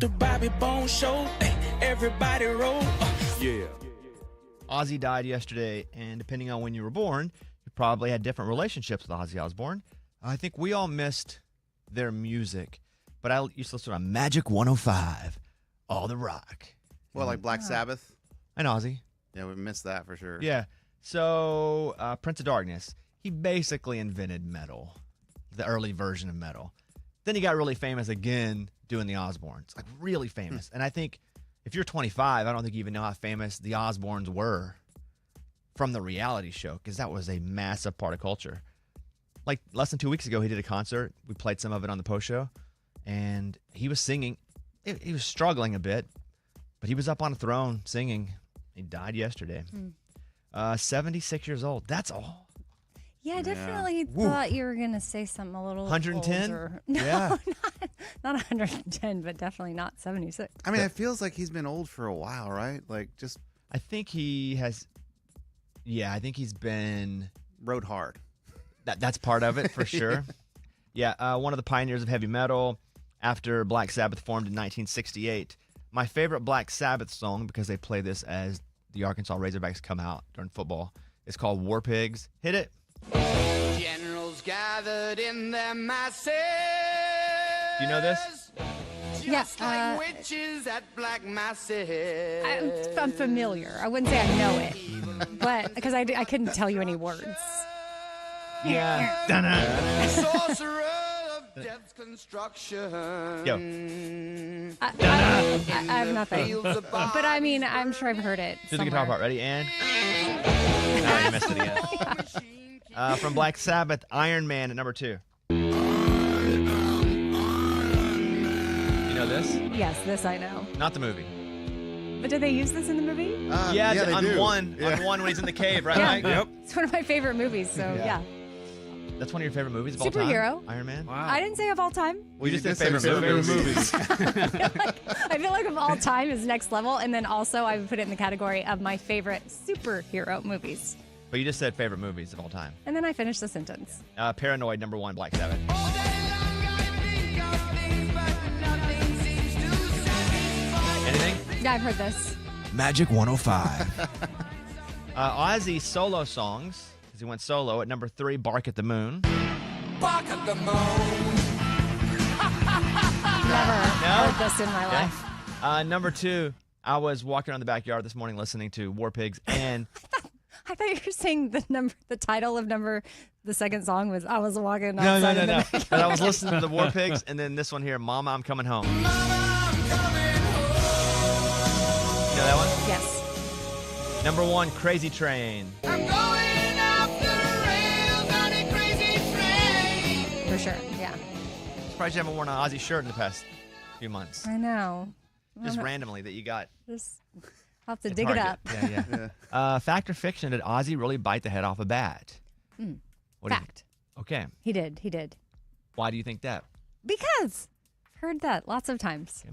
The Bobby Bone Show, everybody roll. Yeah. Ozzy died yesterday, and depending on when you were born, you probably had different relationships with Ozzy Osbourne. I think we all missed their music, but I used to listen to Magic 105, All the Rock. Well, like Black Sabbath? And Ozzy. Yeah, we missed that for sure. Yeah. So, Prince of Darkness, he basically invented metal, the early version of metal. Then he got really famous again doing the Osbournes, like really famous. And I think if you're 25, I don't think you even know how famous the Osbournes were from the reality show, because that was a massive part of culture. Like less than 2 weeks ago, he did a concert. We played some of it on the post show, and he was singing. He was struggling a bit, but he was up on a throne singing. He died yesterday. 76 years old. That's all. Yeah, I definitely thought you were going to say something a little 110? older. No, Yeah. not 110, but definitely not 76. I mean, it feels like he's been old for a while, right? Like, just I think he has. Yeah, I think he's been. rode hard. That's part of it for sure. Yeah, one of the pioneers of heavy metal after Black Sabbath formed in 1968. My favorite Black Sabbath song, because they play this as the Arkansas Razorbacks come out during football, is called War Pigs. Hit it. Generals gathered in their masses. Do you know this? Just like witches at black masses. I'm familiar. I wouldn't say I know it, but because I couldn't tell you any words. Yeah. Dun-dun. Sorcerer of death's construction. Yo. I have nothing. But I mean, I'm sure I've heard it. Do the guitar part. Ready? And. No, you missed it again. From Black Sabbath, Iron Man at number 2. You know this? Yes, this I know. Not the movie. But did they use this in the movie? Yeah, they on do. one. Yeah. On one when he's in the cave, right, Yeah. Mike? Yep. It's one of my favorite movies, so yeah. That's one of your favorite movies of all time? Superhero. Iron Man? Wow. I didn't say of all time. We just You did favorite movies. I feel like of all time is next level, and then also I would put it in the category of my favorite superhero movies. But you just said favorite movies of all time. And then I finished the sentence. Paranoid, number 1, Black Sabbath. Anything? Yeah, I've heard this. Magic 105. Ozzy solo songs, because he went solo at number 3, Bark at the Moon. Bark at the moon. Never No? heard this in my life. Number 2, I was walking around the backyard this morning listening to War Pigs, and I thought you were saying the title of the second song was I was walking no. outside in the backyard. But I was listening to the War Pigs, and then this one here, Mama, I'm Coming Home. You know that one? Yes. Number 1, Crazy Train. I'm going off the rails on a crazy train. For sure, yeah. Surprised you haven't worn an Ozzy shirt in the past few months. I know. Just randomly that you got. Just, I'll have to at dig it Target. up. Yeah. Fact or fiction, did Ozzy really bite the head off a bat? What do you think? Fact. Okay. He did. Why do you think that? Because I've heard that lots of times.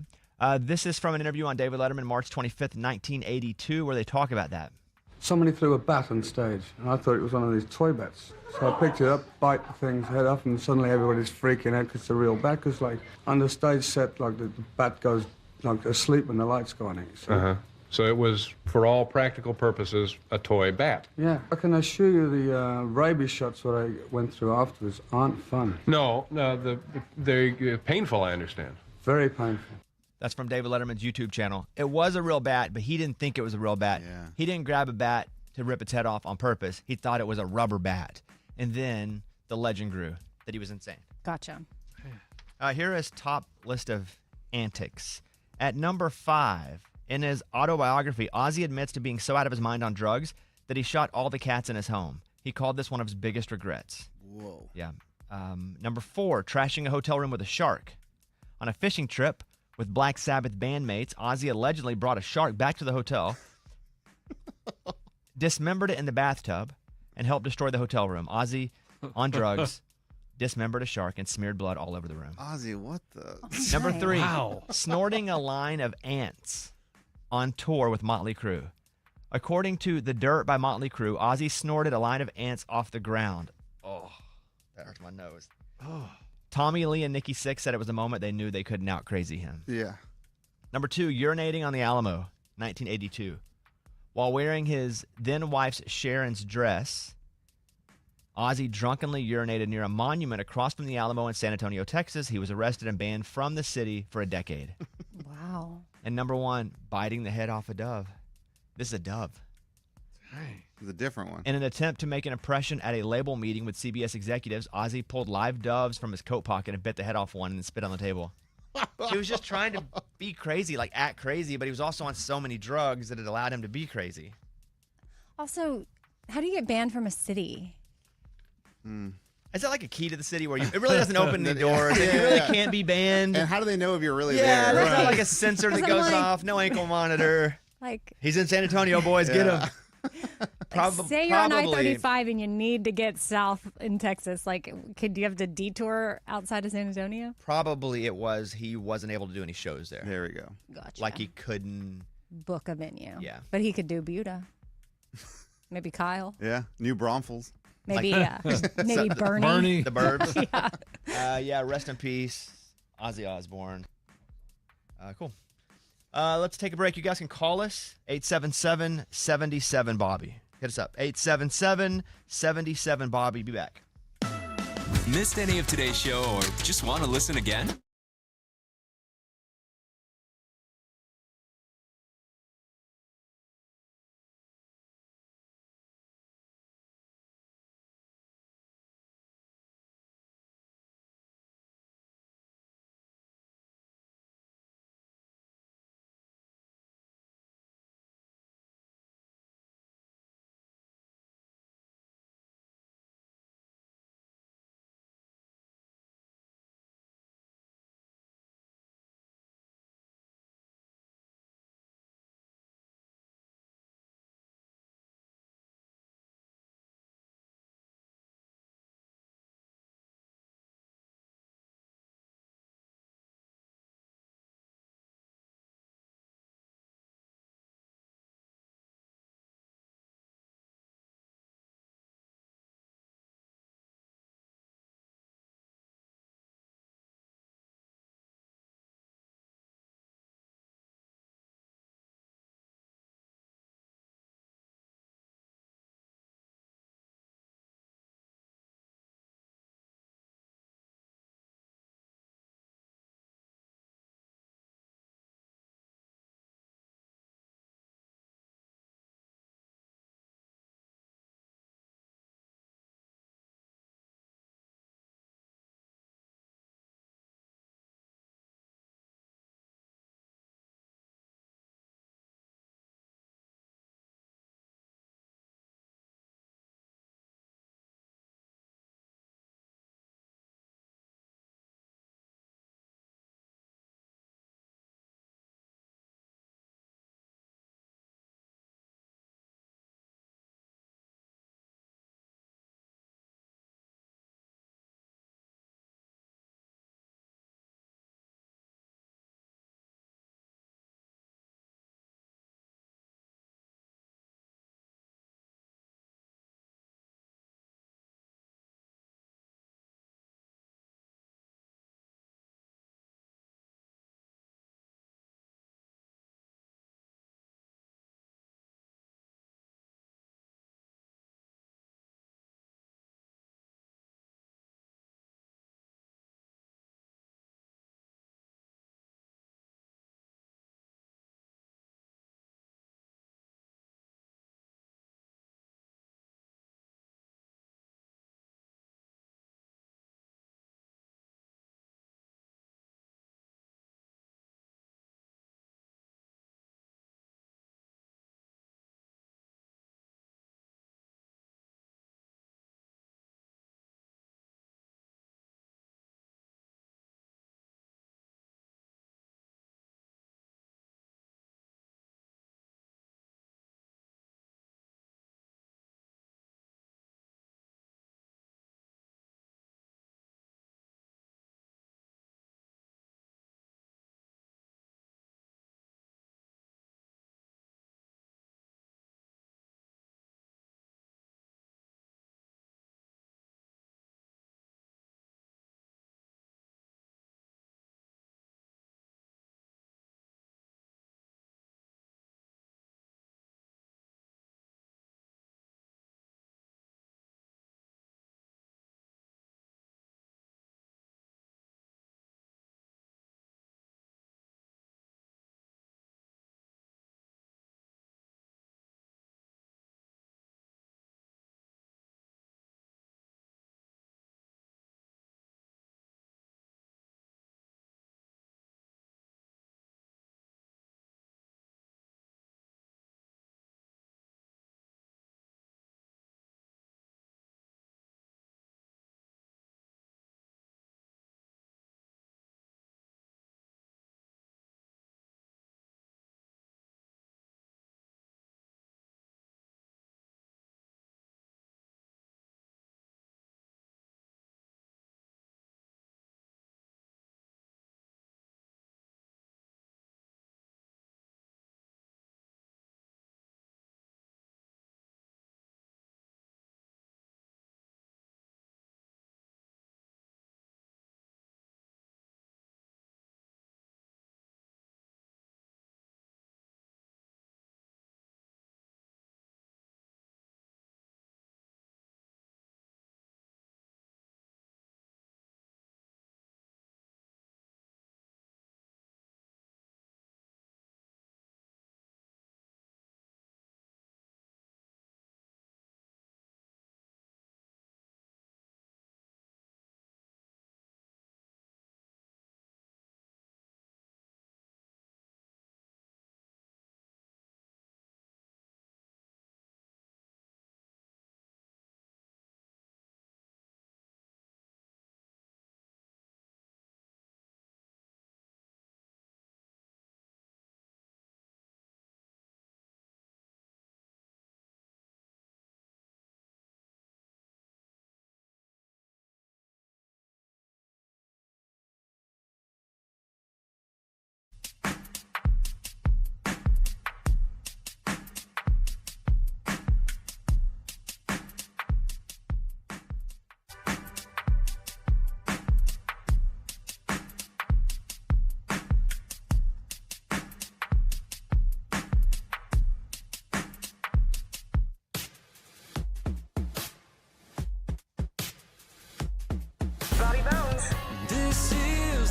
This is from an interview on David Letterman, March 25th, 1982, where they talk about that. Somebody threw a bat on stage, and I thought it was one of these toy bats. So I picked it up, bite the thing's head off, and suddenly everybody's freaking out because it's a real bat. Because, like, on the stage set, like, the bat goes, like, asleep when the lights go on it. So, So it was, for all practical purposes, a toy bat. yeah, I can assure you the rabies shots that I went through afterwards aren't fun. No, they're painful, I understand. Very painful. That's from David Letterman's YouTube channel. It was a real bat, but he didn't think it was a real bat. Yeah. He didn't grab a bat to rip its head off on purpose. He thought it was a rubber bat. And then the legend grew that he was insane. Gotcha. Here is top list of antics. At number 5, in his autobiography, Ozzy admits to being so out of his mind on drugs that he shot all the cats in his home. He called this one of his biggest regrets. Whoa. Yeah. Number 4, trashing a hotel room with a shark. On a fishing trip with Black Sabbath bandmates, Ozzy allegedly brought a shark back to the hotel, dismembered it in the bathtub, and helped destroy the hotel room. Ozzy, on drugs, dismembered a shark and smeared blood all over the room. Ozzy, what the? Number 3, snorting a line of ants on tour with Motley Crue. According to The Dirt by Motley Crue, Ozzy snorted a line of ants off the ground. Oh, that hurts my nose. Tommy Lee and Nikki Sixx said it was the moment they knew they couldn't out-crazy him. Yeah. Number 2, urinating on the Alamo, 1982. While wearing his then wife's Sharon's dress, Ozzy drunkenly urinated near a monument across from the Alamo in San Antonio, Texas. He was arrested and banned from the city for a decade. Wow. And number 1, biting the head off a dove. This is a dove. It's a different one. In an attempt to make an impression at a label meeting with CBS executives, Ozzy pulled live doves from his coat pocket and bit the head off one and then spit on the table. He was just trying to be crazy, like act crazy, but he was also on so many drugs that it allowed him to be crazy. Also, how do you get banned from a city? Is that like a key to the city where it really doesn't open the doors? And you really can't be banned. And how do they know if you're really Yeah, there? there's not like a sensor that I'm goes like- off, no ankle monitor. Like, He's in San Antonio, boys, get him. say you're on I-35 and you need to get south in Texas. Like, do you have to detour outside of San Antonio? Probably it was he wasn't able to do any shows there. There we go. Gotcha. Like he couldn't. Book a venue. Yeah. But he could do Buda. Maybe Kyle. Yeah, New Braunfels. Maybe maybe Bernie. The Burbs. Yeah. Yeah, rest in peace, Ozzy Osbourne. Cool. Let's take a break. You guys can call us, 877-77-BOBBY. Hit us up, 877-77-BOBBY. Be back. Missed any of today's show or just want to listen again?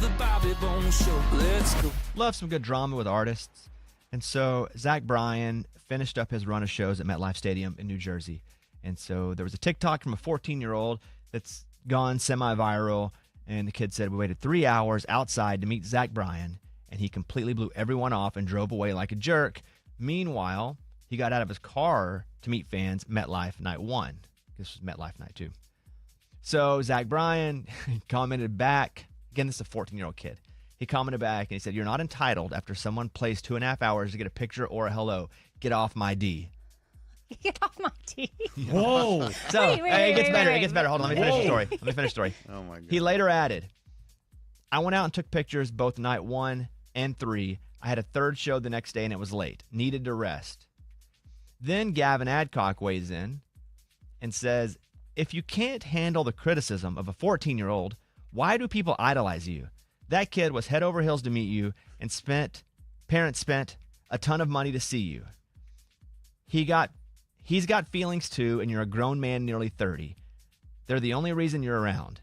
the Bobby Bone Show. Let's go. Love some good drama with artists. And so Zach Bryan finished up his run of shows at MetLife Stadium in New Jersey. And so there was a TikTok from a 14-year-old that's gone semi-viral. And the kid said, we waited 3 hours outside to meet Zach Bryan, and he completely blew everyone off and drove away like a jerk. Meanwhile, he got out of his car to meet fans MetLife Night 1. This was MetLife Night 2. So Zach Bryan commented back. Again, this is a 14-year-old kid. He commented back, and he said, you're not entitled after someone plays 2.5 hours to get a picture or a hello. Get off my D. Get off my D. Whoa. So it gets better. It gets better. Hold on. Let me finish the story. Oh, my God. He later added, I went out and took pictures both night 1 and 3. I had a third show the next day, and it was late. Needed to rest. Then Gavin Adcock weighs in and says, if you can't handle the criticism of a 14-year-old, why do people idolize you? That kid was head over heels to meet you, and parents spent a ton of money to see you. He's got feelings too, and you're a grown man nearly 30. They're the only reason you're around.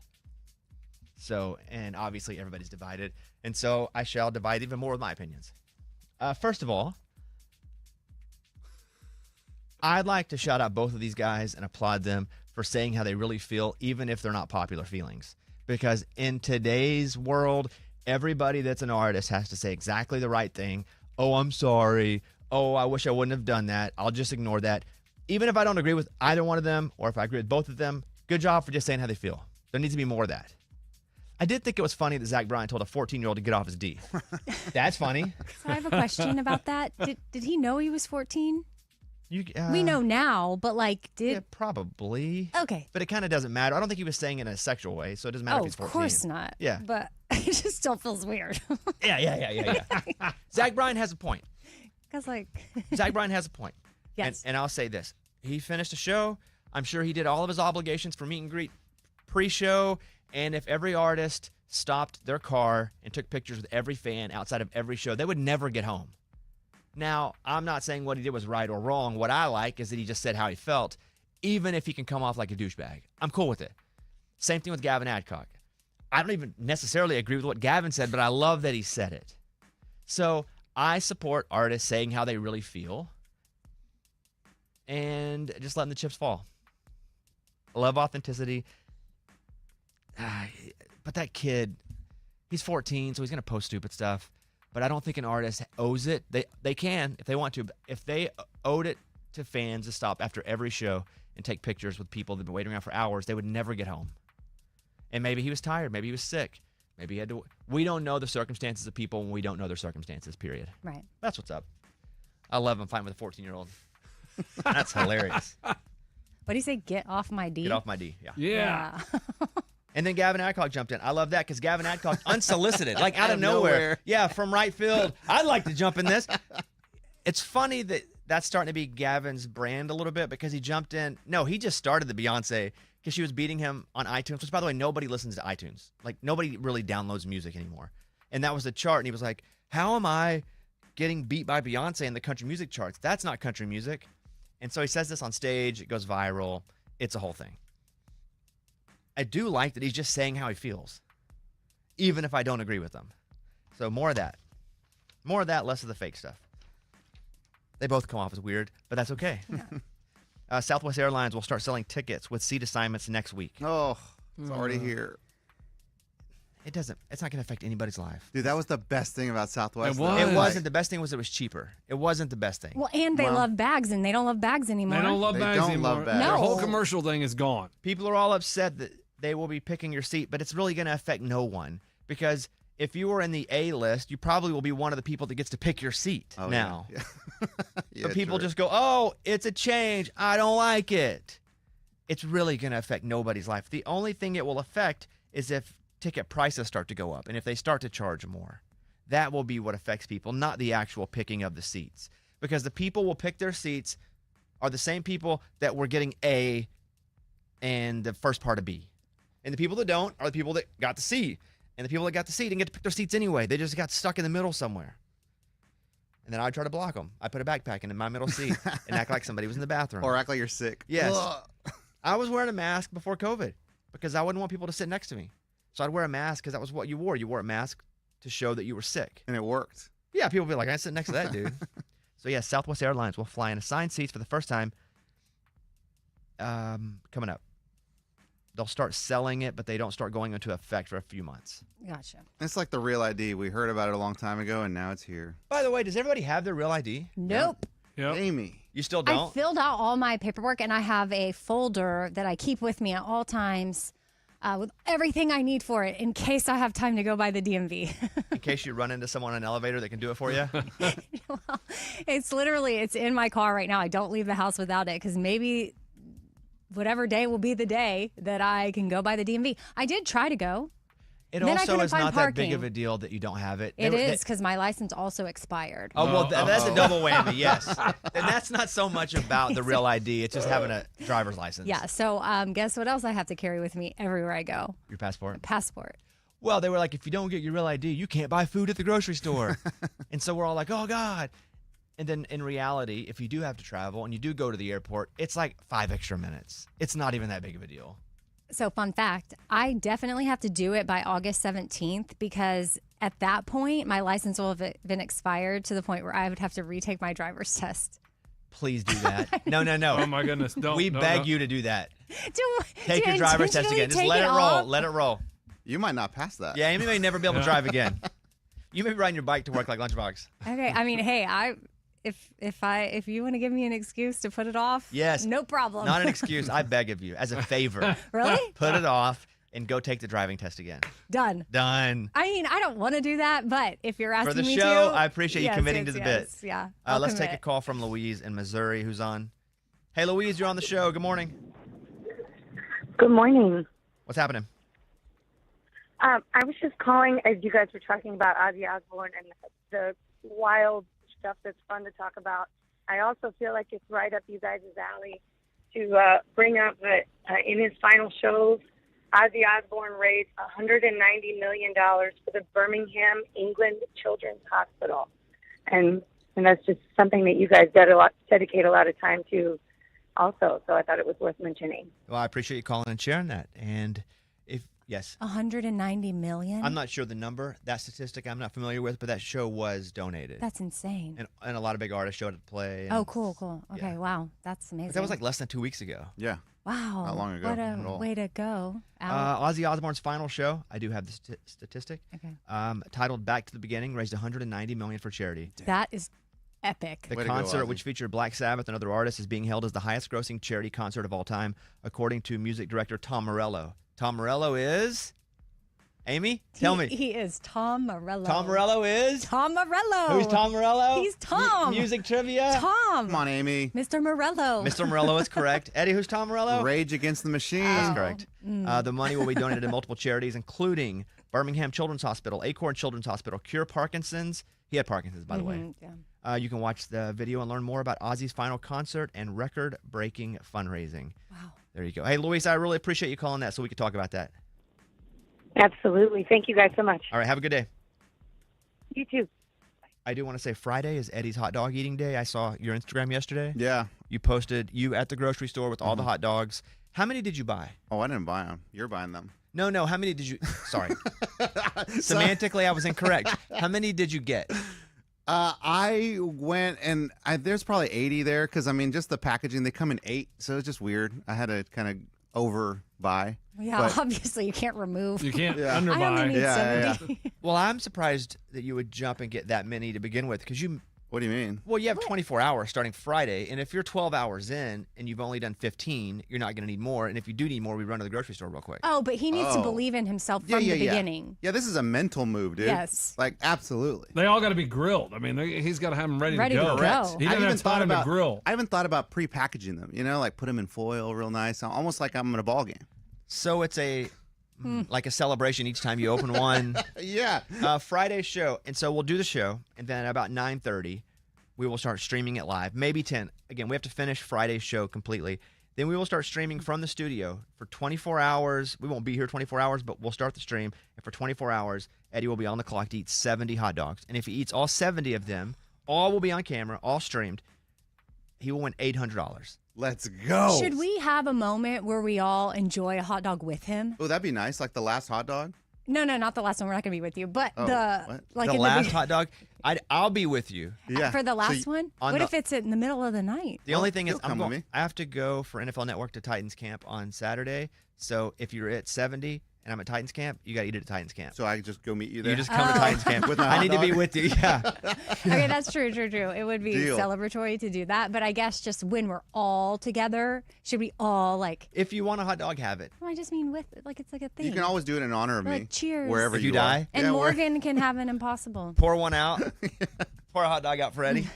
So, and obviously everybody's divided. And so I shall divide even more with my opinions. First of all, I'd like to shout out both of these guys and applaud them for saying how they really feel, even if they're not popular feelings. Because in today's world, everybody that's an artist has to say exactly the right thing. Oh, I'm sorry. Oh, I wish I wouldn't have done that. I'll just ignore that. Even if I don't agree with either one of them, or if I agree with both of them, good job for just saying how they feel. There needs to be more of that. I did think it was funny that Zach Bryan told a 14-year-old to get off his D. That's funny. So I have a question about that. Did he know he was 14? We know now, but Yeah, probably. Okay. But it kind of doesn't matter. I don't think he was saying it in a sexual way, so it doesn't matter if he's 14. Of course not. Yeah. But it just still feels weird. Yeah. Zach Bryan has a point. Because Zach Bryan has a point. Yes. And I'll say this. He finished a show. I'm sure he did all of his obligations for meet and greet pre-show. And if every artist stopped their car and took pictures with every fan outside of every show, they would never get home. Now, I'm not saying what he did was right or wrong. What I like is that he just said how he felt, even if he can come off like a douchebag. I'm cool with it. Same thing with Gavin Adcock. I don't even necessarily agree with what Gavin said, but I love that he said it. So I support artists saying how they really feel and just letting the chips fall. I love authenticity. But that kid, he's 14, so he's going to post stupid stuff. But I don't think an artist owes it. They can if they want to. But if they owed it to fans to stop after every show and take pictures with people that have been waiting around for hours, they would never get home. And maybe he was tired. Maybe he was sick. Maybe he had to. We don't know the circumstances of people when we don't know their circumstances, period. Right. That's what's up. I love him fighting with a 14-year-old. That's hilarious. What do you say? Get off my D? Get off my D. Yeah. Yeah. And then Gavin Adcock jumped in. I love that because Gavin Adcock, unsolicited, like out of nowhere. Yeah, from right field. I'd like to jump in this. It's funny that that's starting to be Gavin's brand a little bit because he jumped in. No, he just started the Beyonce because she was beating him on iTunes, which, by the way, nobody listens to iTunes. Like, nobody really downloads music anymore. And that was the chart. And he was like, how am I getting beat by Beyonce in the country music charts? That's not country music. And so he says this on stage. It goes viral. It's a whole thing. I do like that he's just saying how he feels, even if I don't agree with him. So more of that. More of that, less of the fake stuff. They both come off as weird, but that's okay. Southwest Airlines will start selling tickets with seat assignments next week. Oh, it's already here. It's not going to affect anybody's life. Dude, that was the best thing about Southwest. It was. It wasn't. The best thing was it was cheaper. It wasn't the best thing. Well, and they love bags, and they don't love bags anymore. They don't love They bags don't anymore. love bags. Their No. whole commercial thing is gone. People are all upset that they will be picking your seat, but it's really going to affect no one because if you were in the A list, you probably will be one of the people that gets to pick your seat now. Yeah. Yeah, But people true. just go, oh, it's a change. I don't like it. It's really going to affect nobody's life. The only thing it will affect is if ticket prices start to go up and if they start to charge more. That will be what affects people, not the actual picking of the seats. Because the people will pick their seats are the same people that were getting A and the first part of B. And the people that don't are the people that got the C. And the people that got the C didn't get to pick their seats anyway. They just got stuck in the middle somewhere. And then I try to block them. I put a backpack in my middle seat and act like somebody was in the bathroom. Or act like you're sick. Yes. Ugh. I was wearing a mask before COVID because I wouldn't want people to sit next to me. So I'd wear a mask because that was what you wore. You wore a mask to show that you were sick. And it worked. Yeah, people would be like, I sit next to that dude. So yeah, Southwest Airlines will fly in assigned seats for the first time coming up. They'll start selling it, but they don't start going into effect for a few months. Gotcha. It's like the Real ID. We heard about it a long time ago, and now it's here. By the way, does everybody have their real ID? Nope. Yep. Amy. You still I don't? filled out all my paperwork, and I have a folder that I keep with me at all times with everything I need for it in case I have time to go by the DMV. In case you run into someone in an elevator that can do it for you? Well, it's in my car right now. I don't leave the house without it because maybe whatever day will be the day that I can go by the DMV. I did try to go. It Then I also couldn't is find not that big parking. of a deal that you don't have it. It is because my license also expired. Oh, well, that's a double whammy, yes. And that's not so much about the real ID. It's just having a driver's license. Yeah, so guess what else I have to carry with me everywhere I go? Your passport. Passport. Well, they were like, if you don't get your real ID, you can't buy food at the grocery store. And so we're all like, oh, God. And then in reality, if you do have to travel and you do go to the airport, it's like 5 extra minutes. It's not even that big of a deal. So fun fact, I definitely have to do it by August 17th because at that point, my license will have been expired to the point where I would have to retake my driver's test. Please do that. No. Oh my goodness! Don't. We no, beg no. you to do that. To Take your driver's test again. Just let it roll. off? Let it roll. You might not pass that. Yeah, Amy may never be able to drive again. You may be riding your bike to work like Lunchbox. Okay, I mean, hey, if you want to give me an excuse to put it off, Yes. no problem. Not an excuse. I beg of you, as a favor. Really? Put it off and go take the driving test again. Done. Done. I mean, I don't want to do that, but if you're asking For the me show, to, I appreciate you yes, committing yes, to the yes, bit. Yeah. Let's take a call from Louise in Missouri who's on. Hey, Louise, you're on the show. Good morning. Good morning. What's happening? I was just calling as you guys were talking about Ozzy Osbourne and the wild stuff that's fun to talk about. I also feel like it's right up you guys' alley to bring up that in his final shows, Ozzy Osbourne raised $190 million for the Birmingham, England Children's Hospital. And that's just something that you guys dedicate a lot of time to also. So I thought it was worth mentioning. Well, I appreciate you calling and sharing that. And yes. 190 million? I'm not sure the number, that statistic I'm not familiar with, but that show was donated. That's insane. And a lot of big artists showed at the play. Oh, cool. Okay, yeah. Wow. That's amazing. But that was like less than 2 weeks ago. Yeah. wow. Not long ago What at a all. way to go. Al. Ozzy Osbourne's final show, I do have the statistic, Okay. titled Back to the Beginning, raised $190 million for charity. That is epic. The Way to go, concert, Ozzy. which featured Black Sabbath and other artists, is being held as the highest-grossing charity concert of all time, according to music director Tom Morello. Tom Morello is... Amy, tell me. He is Tom Morello. Tom Morello is? Tom Morello. Who's Tom Morello? He's Tom. Music trivia? Tom. Come on, Amy. Mr. Morello. Mr. Morello is correct. Eddie, who's Tom Morello? Rage Against the Machine. That's correct. The money will be donated to multiple charities, including Birmingham Children's Hospital, Acorn Children's Hospital, Cure Parkinson's. He had Parkinson's, by the way. Yeah. You can watch the video and learn more about Ozzy's final concert and record-breaking fundraising. Wow. There you go. Hey, Luis, I really appreciate you calling that so we could talk about that. Absolutely. Thank you guys so much. All right, have a good day. You too. I do want to say Friday is Eddie's hot dog eating day. I saw your Instagram yesterday. Yeah. You posted you at the grocery store with all the hot dogs. How many did you buy? Oh, I didn't buy them. You're buying them. No, how many did you... Sorry. Semantically, I was incorrect. How many did you get? I went and there's probably 80 there because, I mean, just the packaging, they come in 8, so it's just weird. I had to kind of overbuy. Yeah, But- obviously you can't remove. You can't Yeah. I only underbuy. need Yeah, 70. Well, I'm surprised that you would jump and get that many to begin with because What do you mean? Well, you have 24 hours starting Friday, and if you're 12 hours in and you've only done 15, you're not going to need more. And if you do need more, we run to the grocery store real quick. Oh, but he needs to Oh. believe in himself from the beginning. Yeah, this is a mental move, dude. Yes. Like, absolutely. They all got to be grilled. I mean, he's got to have them ready Ready to to go. go. He I didn't even have thought time about to grill. I haven't thought about pre-packaging them. You know, like put them in foil, real nice, almost like I'm in a ball game. So it's like a celebration each time you open one. Yeah. Friday's show. And so we'll do the show, and then at about 9:30, we will start streaming it live. Maybe 10. Again, we have to finish Friday's show completely. Then we will start streaming from the studio for 24 hours. We won't be here 24 hours, but we'll start the stream. And for 24 hours, Eddie will be on the clock to eat 70 hot dogs. And if he eats all 70 of them, all will be on camera, all streamed, he will win $800. Let's go. Should we have a moment where we all enjoy a hot dog with him? Oh, that'd be nice. Like the last hot dog. No, not the last one. We're not going to be with you. But Oh, the what? The last hot dog, I'll be with you. Yeah. for the So last one. on What the- if it's in the middle of the night? The only thing is, you'll come with me. I have to go for NFL Network to Titans camp on Saturday. So if you're at 70 and I'm at Titans camp, you got to eat it at Titans camp. So I just go meet you there. You just come to Titans camp. With a I hot need to be dog? with you. Yeah. Okay, that's true. It would be Deal. celebratory to do that. But I guess just when we're all together, should we all like? If you want a hot dog, have it. Well, I just mean with like it's like a thing. You can always do it in honor of me. Like, cheers. Wherever If you are. die? and Yeah, Morgan can have an impossible. Pour one out. Pour a hot dog out for Eddie.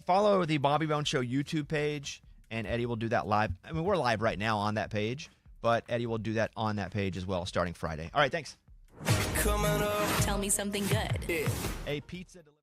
Follow the Bobby Bones Show YouTube page, and Eddie will do that live. I mean, we're live right now on that page, but Eddie will do that on that page as well starting Friday. All right, thanks. Coming up. Tell me something good. A pizza delivery.